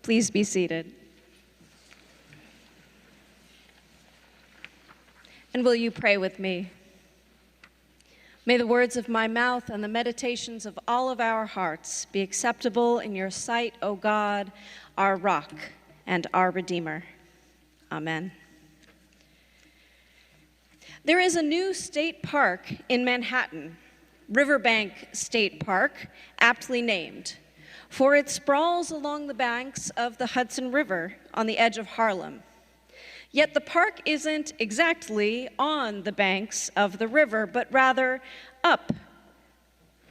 Please be seated. And will you pray with me? May the words of my mouth and the meditations of all of our hearts be acceptable in your sight, O God, our rock and our Redeemer. Amen. There is a new state park in Manhattan, Riverbank State Park, aptly named, for it sprawls along the banks of the Hudson River on the edge of Harlem. Yet the park isn't exactly on the banks of the river, but rather up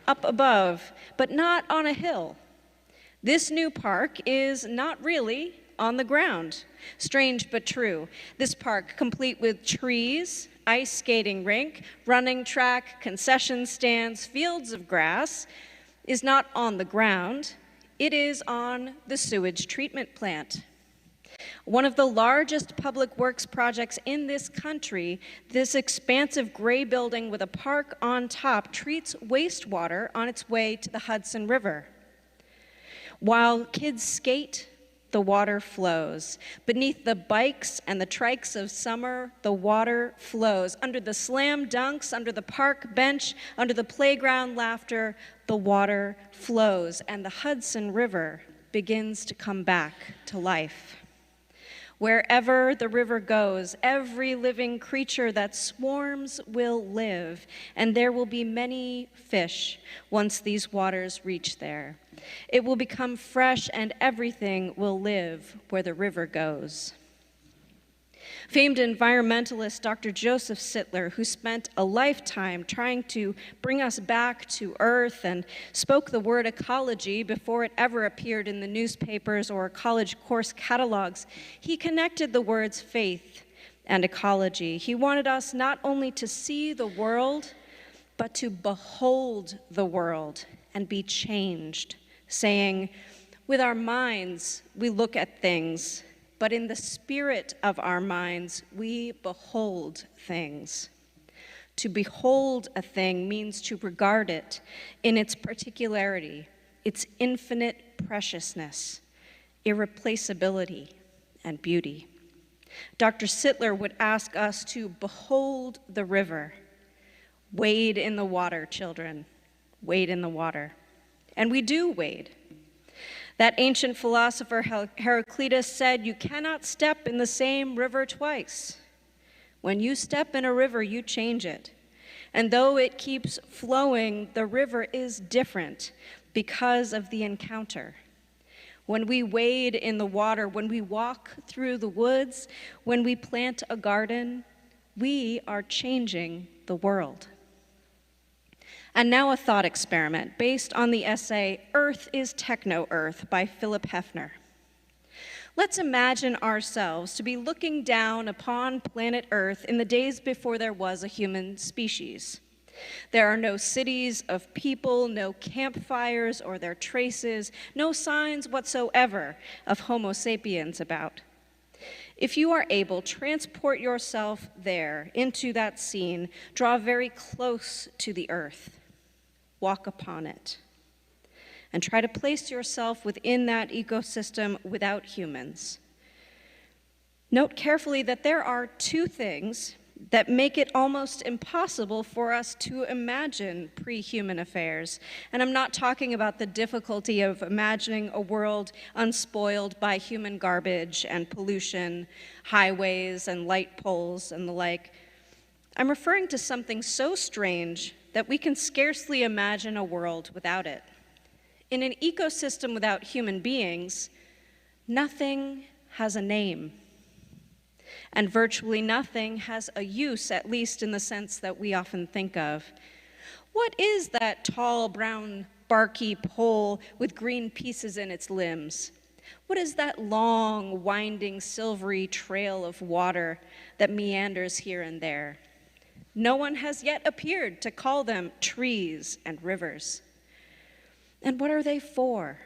above, but not on a hill. This new park is not really on the ground. Strange but true. This park, complete with trees, ice skating rink, running track, concession stands, fields of grass, is not on the ground. It is on the sewage treatment plant. One of the largest public works projects in this country, this expansive gray building with a park on top treats wastewater on its way to the Hudson River. While kids skate, the water flows. Beneath the bikes and the trikes of summer, the water flows. Under the slam dunks, under the park bench, under the playground laughter, the water flows, and the Hudson River begins to come back to life. Wherever the river goes, every living creature that swarms will live, and there will be many fish once these waters reach there. It will become fresh, and everything will live where the river goes. Famed environmentalist Dr. Joseph Sittler, who spent a lifetime trying to bring us back to Earth and spoke the word ecology before it ever appeared in the newspapers or college course catalogs, he connected the words faith and ecology. He wanted us not only to see the world, but to behold the world and be changed, saying, with our minds, we look at things, but in the spirit of our minds, we behold things. To behold a thing means to regard it in its particularity, its infinite preciousness, irreplaceability, and beauty. Dr. Sittler would ask us to behold the river. Wade in the water, children. Wade in the water. And we do wade. That ancient philosopher Heraclitus said, you cannot step in the same river twice. When you step in a river, you change it. And though it keeps flowing, the river is different because of the encounter. When we wade in the water, when we walk through the woods, when we plant a garden, we are changing the world. And now a thought experiment based on the essay, Earth is Techno-Earth by Philip Hefner. Let's imagine ourselves to be looking down upon planet Earth in the days before there was a human species. There are no cities of people, no campfires or their traces, no signs whatsoever of Homo sapiens about. If you are able, transport yourself there into that scene, draw very close to the earth, walk upon it, and try to place yourself within that ecosystem without humans. Note carefully that there are two things that make it almost impossible for us to imagine pre-human affairs. And I'm not talking about the difficulty of imagining a world unspoiled by human garbage and pollution, highways and light poles and the like. I'm referring to something so strange that we can scarcely imagine a world without it. In an ecosystem without human beings, nothing has a name. And virtually nothing has a use, at least in the sense that we often think of. What is that tall, brown, barky pole with green pieces in its limbs? What is that long, winding, silvery trail of water that meanders here and there? No one has yet appeared to call them trees and rivers. And what are they for?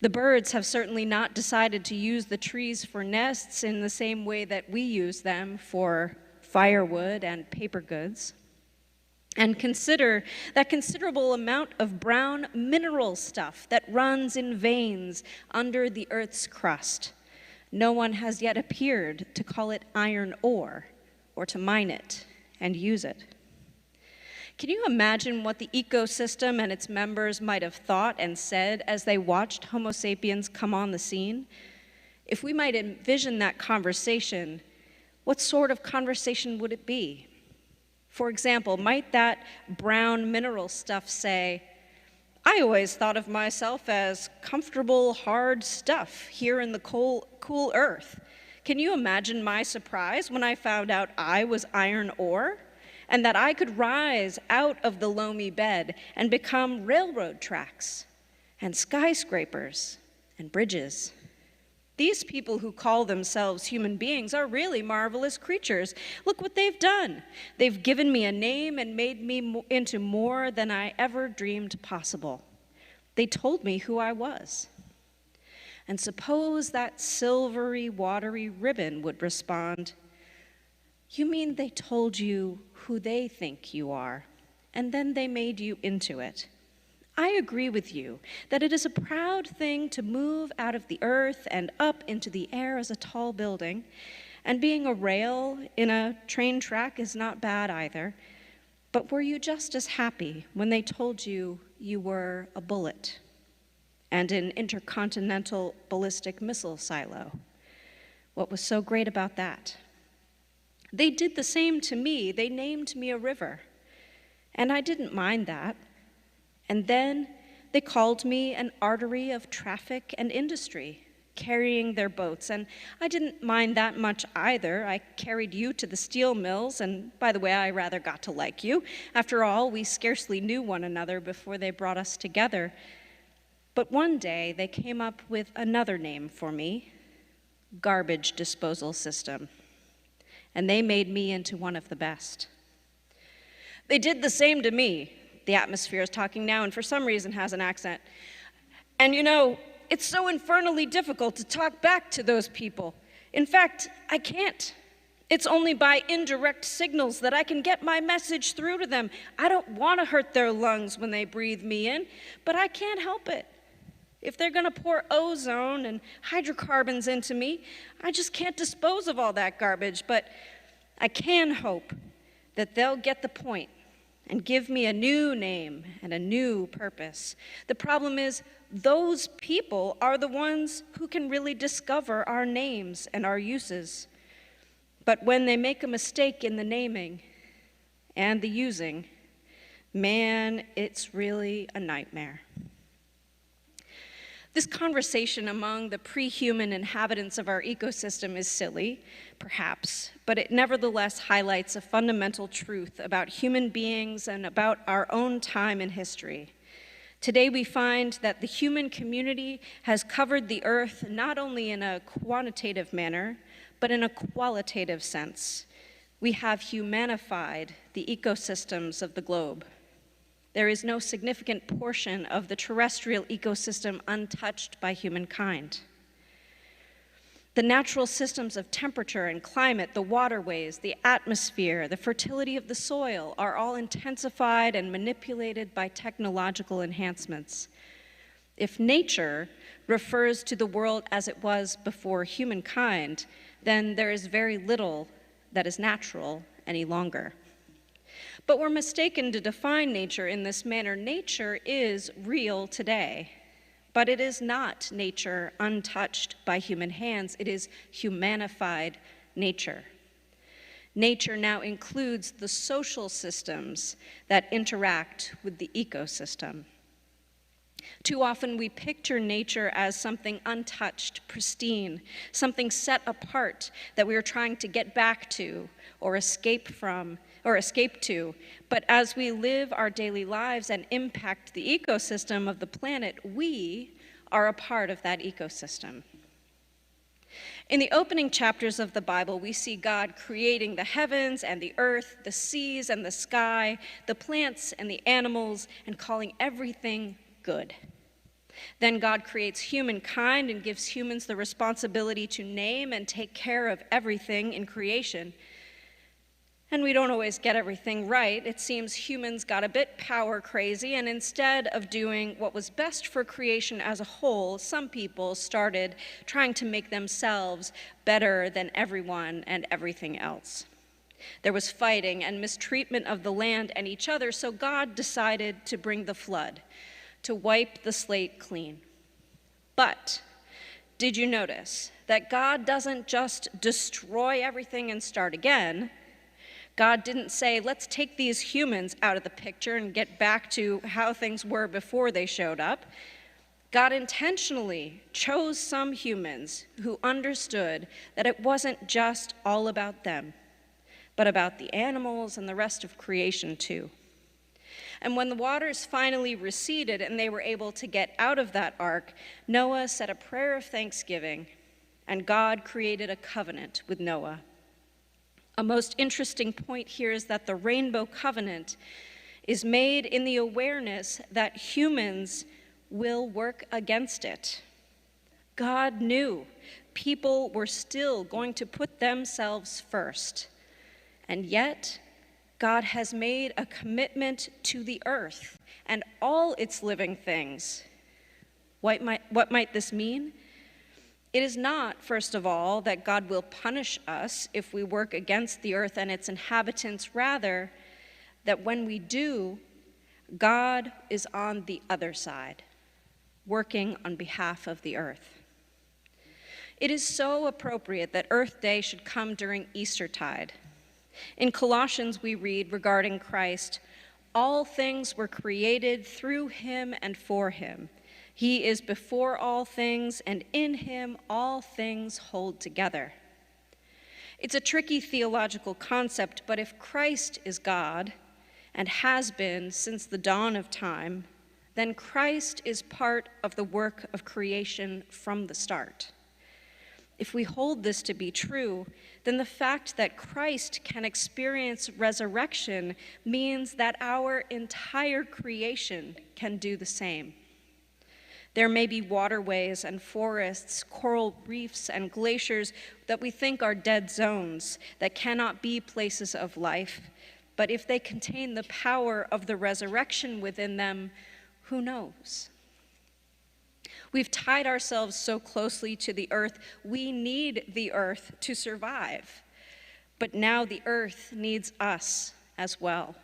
The birds have certainly not decided to use the trees for nests in the same way that we use them for firewood and paper goods. And consider that considerable amount of brown mineral stuff that runs in veins under the Earth's crust. No one has yet appeared to call it iron ore or to mine it and use it. Can you imagine what the ecosystem and its members might have thought and said as they watched Homo sapiens come on the scene? If we might envision that conversation, what sort of conversation would it be? For example, might that brown mineral stuff say, I always thought of myself as comfortable, hard stuff here in the cool earth. Can you imagine my surprise when I found out I was iron ore and that I could rise out of the loamy bed and become railroad tracks and skyscrapers and bridges? These people who call themselves human beings are really marvelous creatures. Look what they've done. They've given me a name and made me into more than I ever dreamed possible. They told me who I was. And suppose that silvery, watery ribbon would respond, you mean they told you who they think you are, and then they made you into it? I agree with you that it is a proud thing to move out of the earth and up into the air as a tall building, and being a rail in a train track is not bad either. But were you just as happy when they told you you were a bullet and an intercontinental ballistic missile silo? What was so great about that? They did the same to me. They named me a river, and I didn't mind that. And then they called me an artery of traffic and industry, carrying their boats. And I didn't mind that much either. I carried you to the steel mills, and by the way, I rather got to like you. After all, we scarcely knew one another before they brought us together. But one day, they came up with another name for me, garbage disposal system. And they made me into one of the best. They did the same to me. The atmosphere is talking now, and for some reason has an accent. And you know, it's so infernally difficult to talk back to those people. In fact, I can't. It's only by indirect signals that I can get my message through to them. I don't want to hurt their lungs when they breathe me in, but I can't help it. If they're going to pour ozone and hydrocarbons into me, I just can't dispose of all that garbage. But I can hope that they'll get the point and give me a new name and a new purpose. The problem is, those people are the ones who can really discover our names and our uses. But when they make a mistake in the naming and the using, man, it's really a nightmare. This conversation among the pre-human inhabitants of our ecosystem is silly, perhaps, but it nevertheless highlights a fundamental truth about human beings and about our own time in history. Today we find that the human community has covered the earth not only in a quantitative manner, but in a qualitative sense. We have humanified the ecosystems of the globe. There is no significant portion of the terrestrial ecosystem untouched by humankind. The natural systems of temperature and climate, the waterways, the atmosphere, the fertility of the soil are all intensified and manipulated by technological enhancements. If nature refers to the world as it was before humankind, then there is very little that is natural any longer. But we're mistaken to define nature in this manner. Nature is real today, but it is not nature untouched by human hands. It is humanified nature. Nature now includes the social systems that interact with the ecosystem. Too often we picture nature as something untouched, pristine, something set apart that we are trying to get back to or escape from, or escape to. But as we live our daily lives and impact the ecosystem of the planet, we are a part of that ecosystem. In the opening chapters of the Bible, we see God creating the heavens and the earth, the seas and the sky, the plants and the animals, and calling everything good. Then God creates humankind and gives humans the responsibility to name and take care of everything in creation. And we don't always get everything right. It seems humans got a bit power crazy, and instead of doing what was best for creation as a whole, some people started trying to make themselves better than everyone and everything else. There was fighting and mistreatment of the land and each other, so God decided to bring the flood, to wipe the slate clean. But did you notice that God doesn't just destroy everything and start again? God didn't say, let's take these humans out of the picture and get back to how things were before they showed up. God intentionally chose some humans who understood that it wasn't just all about them, but about the animals and the rest of creation too. And when the waters finally receded and they were able to get out of that ark, Noah said a prayer of thanksgiving, and God created a covenant with Noah. A most interesting point here is that the rainbow covenant is made in the awareness that humans will work against it. God knew people were still going to put themselves first, and yet God has made a commitment to the earth and all its living things. What might this mean? It is not, first of all, that God will punish us if we work against the earth and its inhabitants. Rather, that when we do, God is on the other side, working on behalf of the earth. It is so appropriate that Earth Day should come during Eastertide. In Colossians, we read regarding Christ, all things were created through him and for him. He is before all things, and in him all things hold together. It's a tricky theological concept, but if Christ is God and has been since the dawn of time, then Christ is part of the work of creation from the start. If we hold this to be true, then the fact that Christ can experience resurrection means that our entire creation can do the same. There may be waterways and forests, coral reefs and glaciers that we think are dead zones, that cannot be places of life, but if they contain the power of the resurrection within them, who knows? We've tied ourselves so closely to the earth, we need the earth to survive. But now the earth needs us as well.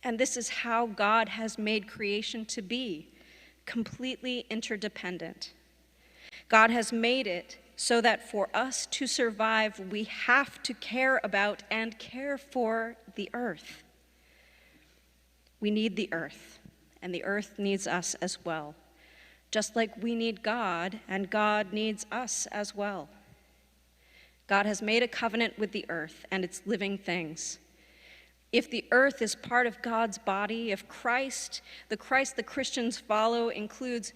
And this is how God has made creation to be, completely interdependent. God has made it so that for us to survive, we have to care about and care for the earth. We need the earth, and the earth needs us as well, just like we need God, and God needs us as well. God has made a covenant with the earth and its living things. If the earth is part of God's body, if the Christ the Christians follow includes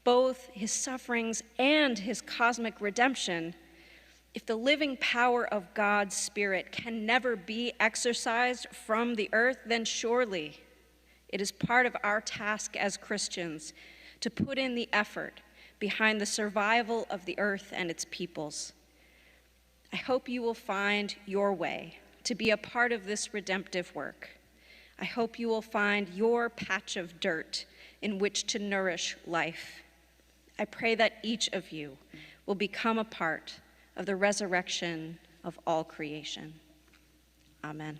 both his sufferings and his cosmic redemption, if the living power of God's Spirit can never be exorcised from the earth, then surely it is part of our task as Christians to put in the effort behind the survival of the earth and its peoples. I hope you will find your way to be a part of this redemptive work. I hope you will find your patch of dirt in which to nourish life. I pray that each of you will become a part of the resurrection of all creation. Amen.